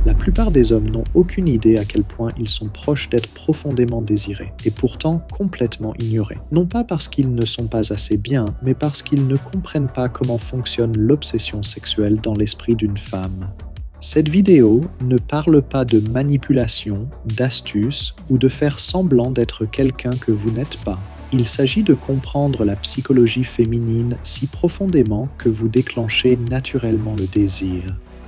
La plupart des hommes n'ont aucune idée à quel point ils sont proches d'être profondément désirés, et pourtant complètement ignorés. Non pas parce qu'ils ne sont pas assez bien, mais parce qu'ils ne comprennent pas comment fonctionne l'obsession sexuelle dans l'esprit d'une femme. Cette vidéo ne parle pas de manipulation, d'astuce ou de faire semblant d'être quelqu'un que vous n'êtes pas. Il s'agit de comprendre la psychologie féminine si profondément que vous déclenchez naturellement le désir.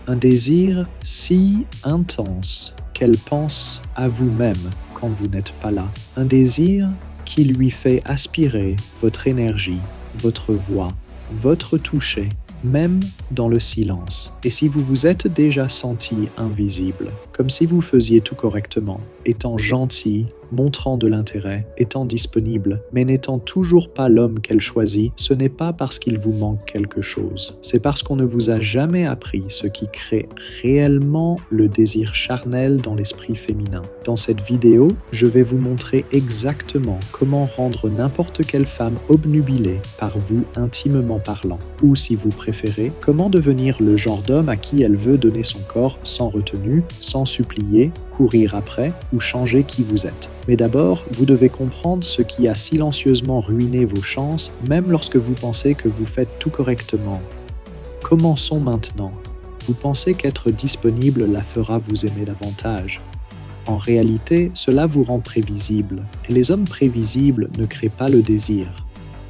Un désir si intense qu'elle pense à vous-même quand vous n'êtes pas là. Un désir qui lui fait aspirer votre énergie, votre voix, votre toucher, même dans le silence. Et si vous vous êtes déjà senti invisible, comme si vous faisiez tout correctement, étant gentil, montrant de l'intérêt, étant disponible, mais n'étant toujours pas l'homme qu'elle choisit, ce n'est pas parce qu'il vous manque quelque chose. C'est parce qu'on ne vous a jamais appris ce qui crée réellement le désir charnel dans l'esprit féminin. Dans cette vidéo, je vais vous montrer exactement comment rendre n'importe quelle femme obnubilée par vous intimement parlant. Ou si vous préférez, comment devenir le genre d'homme à qui elle veut donner son corps sans retenue, sans supplier, courir après ou changer qui vous êtes. Mais d'abord, vous devez comprendre ce qui a silencieusement ruiné vos chances, même lorsque vous pensez que vous faites tout correctement. Commençons maintenant. Vous pensez qu'être disponible la fera vous aimer davantage. En réalité, cela vous rend prévisible. Et les hommes prévisibles ne créent pas le désir.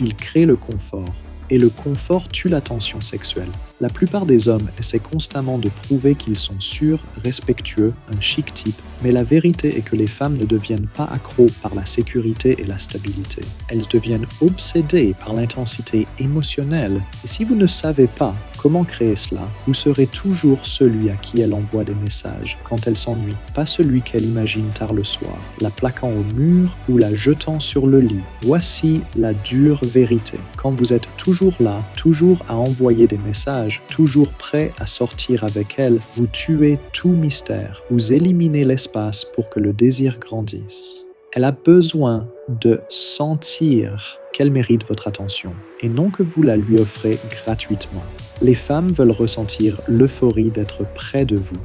Ils créent le confort. Et le confort tue la tension sexuelle. La plupart des hommes essaient constamment de prouver qu'ils sont sûrs, respectueux, un chic type, mais la vérité est que les femmes ne deviennent pas accros par la sécurité et la stabilité. Elles deviennent obsédées par l'intensité émotionnelle. Et si vous ne savez pas comment créer cela, vous serez toujours celui à qui elle envoie des messages quand elle s'ennuie, pas celui qu'elle imagine tard le soir, la plaquant au mur ou la jetant sur le lit. Voici la dure vérité. Quand vous êtes toujours là, toujours à envoyer des messages, toujours prêt à sortir avec elle, vous tuez tout mystère. Vous éliminez l'espace pour que le désir grandisse. Elle a besoin de sentir qu'elle mérite votre attention et non que vous la lui offrez gratuitement. Les femmes veulent ressentir l'euphorie d'être près de vous.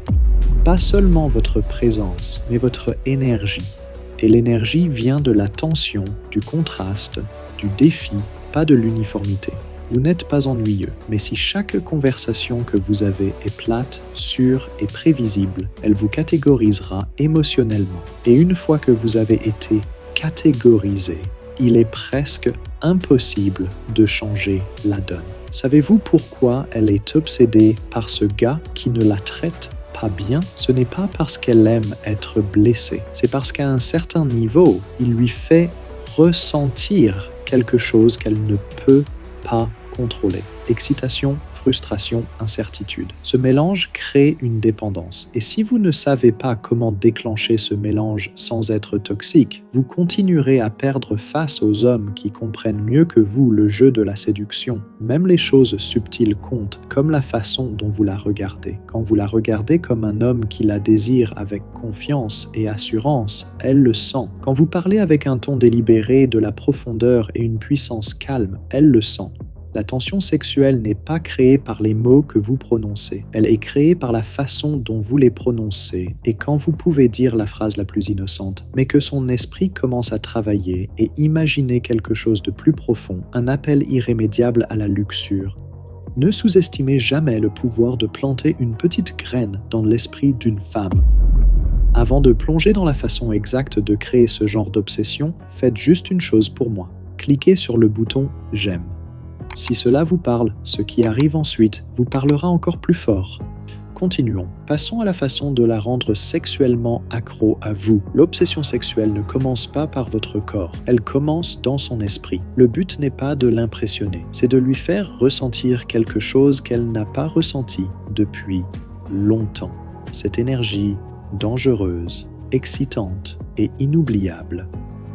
Pas seulement votre présence, mais votre énergie. Et l'énergie vient de la tension, du contraste, du défi, pas de l'uniformité. Vous n'êtes pas ennuyeux, mais si chaque conversation que vous avez est plate, sûre et prévisible, elle vous catégorisera émotionnellement. Et une fois que vous avez été catégorisé, il est presque impossible de changer la donne. Savez-vous pourquoi elle est obsédée par ce gars qui ne la traite pas bien? Ce n'est pas parce qu'elle aime être blessée, c'est parce qu'à un certain niveau, il lui fait ressentir quelque chose qu'elle ne peut pas contrôler. Excitation, frustration, incertitude. Ce mélange crée une dépendance. Et si vous ne savez pas comment déclencher ce mélange sans être toxique, vous continuerez à perdre face aux hommes qui comprennent mieux que vous le jeu de la séduction. Même les choses subtiles comptent, comme la façon dont vous la regardez. Quand vous la regardez comme un homme qui la désire avec confiance et assurance, elle le sent. Quand vous parlez avec un ton délibéré, de la profondeur et une puissance calme, elle le sent. La tension sexuelle n'est pas créée par les mots que vous prononcez. Elle est créée par la façon dont vous les prononcez et quand vous pouvez dire la phrase la plus innocente, mais que son esprit commence à travailler et imaginer quelque chose de plus profond, un appel irrémédiable à la luxure. Ne sous-estimez jamais le pouvoir de planter une petite graine dans l'esprit d'une femme. Avant de plonger dans la façon exacte de créer ce genre d'obsession, faites juste une chose pour moi. Cliquez sur le bouton « J'aime ». Si cela vous parle, ce qui arrive ensuite vous parlera encore plus fort. Continuons. Passons à la façon de la rendre sexuellement accro à vous. L'obsession sexuelle ne commence pas par votre corps, elle commence dans son esprit. Le but n'est pas de l'impressionner, c'est de lui faire ressentir quelque chose qu'elle n'a pas ressenti depuis longtemps. Cette énergie dangereuse, excitante et inoubliable.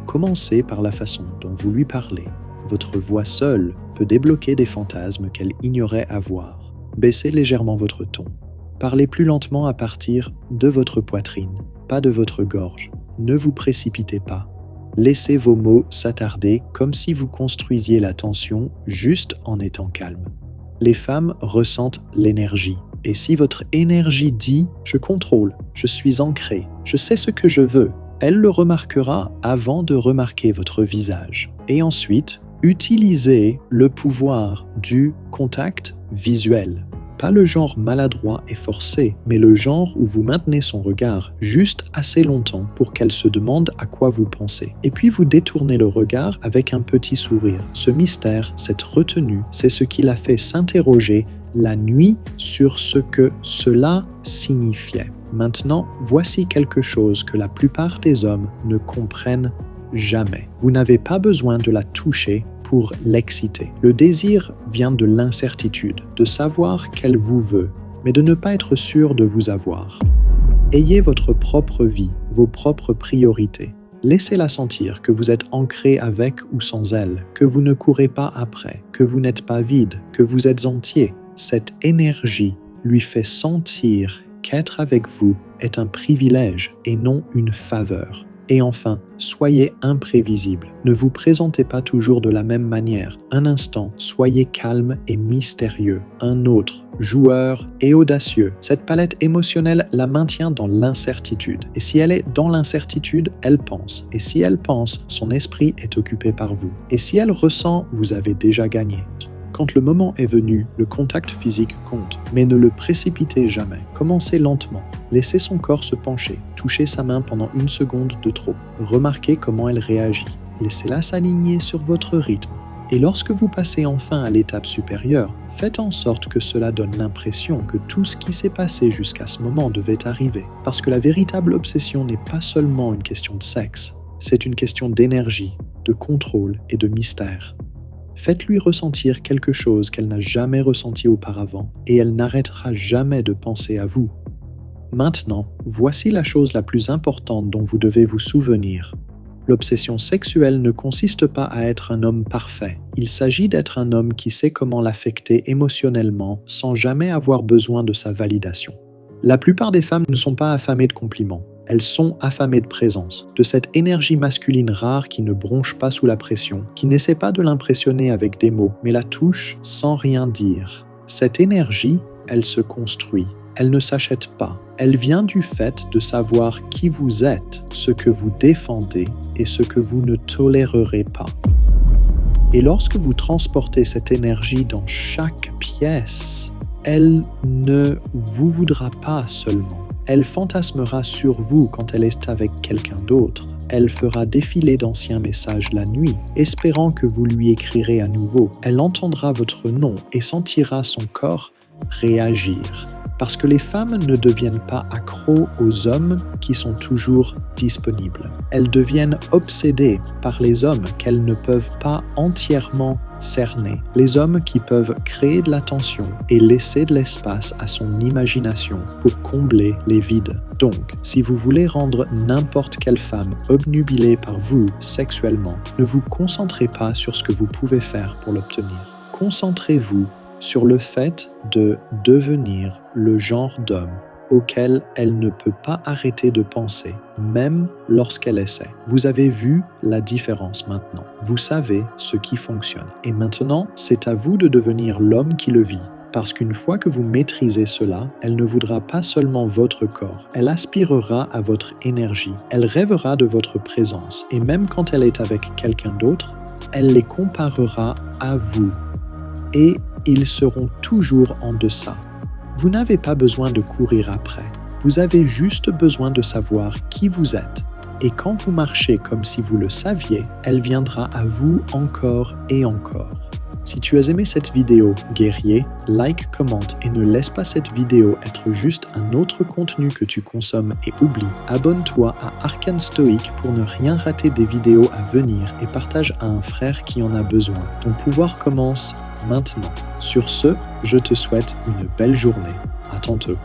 Commencez par la façon dont vous lui parlez. Votre voix seule peut débloquer des fantasmes qu'elle ignorait avoir. Baissez légèrement votre ton. Parlez plus lentement à partir de votre poitrine, pas de votre gorge. Ne vous précipitez pas. Laissez vos mots s'attarder comme si vous construisiez la tension juste en étant calme. Les femmes ressentent l'énergie Et si votre énergie dit « je contrôle, je suis ancré, je sais ce que je veux », elle le remarquera avant de remarquer votre visage. Et ensuite, utilisez le pouvoir du contact visuel. Pas le genre maladroit et forcé, mais le genre où vous maintenez son regard juste assez longtemps pour qu'elle se demande à quoi vous pensez. Et puis vous détournez le regard avec un petit sourire. Ce mystère, cette retenue, c'est ce qui l'a fait s'interroger la nuit sur ce que cela signifiait. Maintenant, voici quelque chose que la plupart des hommes ne comprennent jamais. Vous n'avez pas besoin de la toucher pour l'exciter. Le désir vient de l'incertitude, de savoir qu'elle vous veut, mais de ne pas être sûr de vous avoir. Ayez votre propre vie, vos propres priorités. Laissez-la sentir que vous êtes ancré avec ou sans elle, que vous ne courez pas après, que vous n'êtes pas vide, que vous êtes entier. Cette énergie lui fait sentir qu'être avec vous est un privilège et non une faveur. Et enfin, soyez imprévisible. Ne vous présentez pas toujours de la même manière. Un instant, soyez calme et mystérieux. Un autre, joueur et audacieux. Cette palette émotionnelle la maintient dans l'incertitude. Et si elle est dans l'incertitude, elle pense. Et si elle pense, son esprit est occupé par vous. Et si elle ressent, vous avez déjà gagné. Quand le moment est venu, le contact physique compte, mais ne le précipitez jamais. Commencez lentement. Laissez son corps se pencher. Touchez sa main pendant 1 seconde de trop. Remarquez comment elle réagit. Laissez-la s'aligner sur votre rythme. Et lorsque vous passez enfin à l'étape supérieure, faites en sorte que cela donne l'impression que tout ce qui s'est passé jusqu'à ce moment devait arriver. Parce que la véritable obsession n'est pas seulement une question de sexe, c'est une question d'énergie, de contrôle et de mystère. Faites-lui ressentir quelque chose qu'elle n'a jamais ressenti auparavant et elle n'arrêtera jamais de penser à vous. Maintenant, voici la chose la plus importante dont vous devez vous souvenir. L'obsession sexuelle ne consiste pas à être un homme parfait. Il s'agit d'être un homme qui sait comment l'affecter émotionnellement sans jamais avoir besoin de sa validation. La plupart des femmes ne sont pas affamées de compliments. Elles sont affamées de présence, de cette énergie masculine rare qui ne bronche pas sous la pression, qui n'essaie pas de l'impressionner avec des mots, mais la touche sans rien dire. Cette énergie, elle se construit, elle ne s'achète pas. Elle vient du fait de savoir qui vous êtes, ce que vous défendez et ce que vous ne tolérerez pas. Et lorsque vous transportez cette énergie dans chaque pièce, elle ne vous voudra pas seulement. Elle fantasmera sur vous quand elle est avec quelqu'un d'autre. Elle fera défiler d'anciens messages la nuit, espérant que vous lui écrirez à nouveau. Elle entendra votre nom et sentira son corps réagir. Parce que les femmes ne deviennent pas accros aux hommes qui sont toujours disponibles. Elles deviennent obsédées par les hommes qu'elles ne peuvent pas entièrement cerner. Les hommes qui peuvent créer de l'attention et laisser de l'espace à son imagination pour combler les vides. Donc, si vous voulez rendre n'importe quelle femme obnubilée par vous sexuellement, ne vous concentrez pas sur ce que vous pouvez faire pour l'obtenir. Concentrez-vous sur le fait de devenir le genre d'homme auquel elle ne peut pas arrêter de penser, même lorsqu'elle essaie. Vous avez vu la différence maintenant. Vous savez ce qui fonctionne. Et maintenant, c'est à vous de devenir l'homme qui le vit. Parce qu'une fois que vous maîtrisez cela, elle ne voudra pas seulement votre corps, elle aspirera à votre énergie, elle rêvera de votre présence, et même quand elle est avec quelqu'un d'autre, elle les comparera à vous. Et ils seront toujours en deçà. Vous n'avez pas besoin de courir après. Vous avez juste besoin de savoir qui vous êtes. Et quand vous marchez comme si vous le saviez, elle viendra à vous encore et encore. Si tu as aimé cette vidéo, guerrier, like, commente et ne laisse pas cette vidéo être juste un autre contenu que tu consommes et oublies. Abonne-toi à Arcane Stoïque pour ne rien rater des vidéos à venir et partage à un frère qui en a besoin. Ton pouvoir commence maintenant. Sur ce, je te souhaite une belle journée. À tantôt.